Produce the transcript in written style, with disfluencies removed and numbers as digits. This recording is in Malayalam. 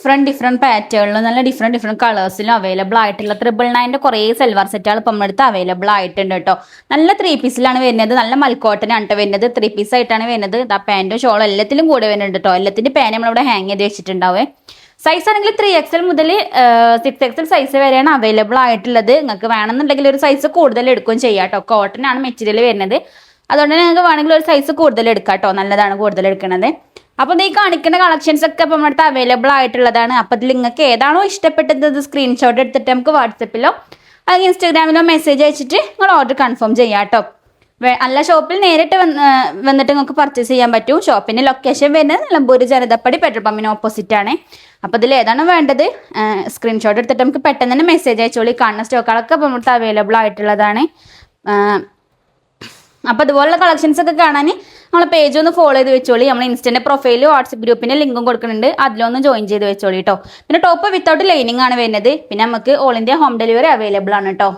ഡിഫറെൻറ്റ് പാറ്റേണിലും നല്ല ഡിഫറെൻറ്റ് കളേഴ്സിലും അവൈലബിൾ ആയിട്ടുള്ള 999 കുറേ സൽവാർ സെറ്റുകൾ ഇപ്പം നമ്മുടെ അടുത്ത് അവൈലബിൾ ആയിട്ടുണ്ട് കേട്ടോ. നല്ല 3 പീസിലാണ് വരുന്നത്. നല്ല മൽക്കോട്ടനാണ് കേട്ടോ വരുന്നത്. 3 പീസ് ആയിട്ടാണ് വരുന്നത്. ആ പാൻറ്റും ഷോളും എല്ലാത്തിലും കൂടെ വരുന്നുണ്ട് കേട്ടോ. എല്ലാത്തിൻ്റെ പാൻ നമ്മളിവിടെ ഹാങ് ചെയ്ത് വെച്ചിട്ടുണ്ടാവേ. സൈസ് ആണെങ്കിൽ 3XL മുതൽ 6XL സൈസ് വരെയാണ് അവൈലബിൾ ആയിട്ടുള്ളത്. നിങ്ങൾക്ക് വേണമെന്നുണ്ടെങ്കിൽ ഒരു സൈസ് കൂടുതൽ എടുക്കുകയും ചെയ്യാം കേട്ടോ. കോട്ടൺ ആണ് മെറ്റീരിയൽ വരുന്നത്. അതുകൊണ്ട് തന്നെ നിങ്ങൾക്ക് വേണമെങ്കിൽ ഒരു സൈസ് കൂടുതൽ എടുക്കാം കേട്ടോ. നല്ലതാണ് കൂടുതൽ എടുക്കുന്നത്. അപ്പോൾ ഈ കാണിക്കുന്ന കളക്ഷൻസ് ഒക്കെ ഇപ്പം നമ്മുടെ അടുത്ത് അവൈലബിൾ ആയിട്ടുള്ളതാണ്. അപ്പോൾ ഇതിൽ നിങ്ങൾക്ക് ഏതാണോ ഇഷ്ടപ്പെട്ടത് സ്ക്രീൻഷോട്ട് എടുത്തിട്ട് നമുക്ക് വാട്സപ്പിലോ അല്ലെങ്കിൽ ഇൻസ്റ്റാഗ്രാമിലോ മെസ്സേജ് അയച്ചിട്ട് നിങ്ങൾ ഓർഡർ കൺഫേം ചെയ്യാം കേട്ടോ. അല്ല ഷോപ്പിൽ നേരിട്ട് വന്നിട്ട് നിങ്ങൾക്ക് പർച്ചേസ് ചെയ്യാൻ പറ്റും. ഷോപ്പിൻ്റെ ലൊക്കേഷൻ വരുന്നത് നിലമ്പൂർ ജനതപ്പടി പെട്രോൾ പമ്പിന് ഓപ്പോസിറ്റ് ആണ്. അപ്പോൾ ഇതിൽ ഏതാണ് വേണ്ടത് സ്ക്രീൻഷോട്ട് എടുത്തിട്ട് നമുക്ക് പെട്ടെന്ന് തന്നെ മെസ്സേജ് അയച്ചോളി. കാണുന്ന സ്റ്റോക്കുകളൊക്കെ ഇപ്പം നമ്മുടെ അവൈലബിൾ ആയിട്ടുള്ളതാണ്. അപ്പോൾ അതുപോലുള്ള കളക്ഷൻസ് ഒക്കെ കാണാൻ നമ്മളെ പേജ് ഒന്ന് ഫോളോ ചെയ്ത് വെച്ചോളി. നമ്മൾ ഇൻസ്റ്റൻ്റെ പ്രൊഫൈലും വാട്സപ്പ് ഗ്രൂപ്പിൻ്റെ ലിങ്കും കൊടുക്കുന്നുണ്ട്. അതിലൊന്ന് ജോയിൻ ചെയ്ത് വെച്ചോളി കേട്ടോ. പിന്നെ ടോപ്പ് വിത്തൗട്ട് ലൈനിങ് ആണ് വരുന്നത്. പിന്നെ നമുക്ക് all India home delivery available ആണ് കേട്ടോ.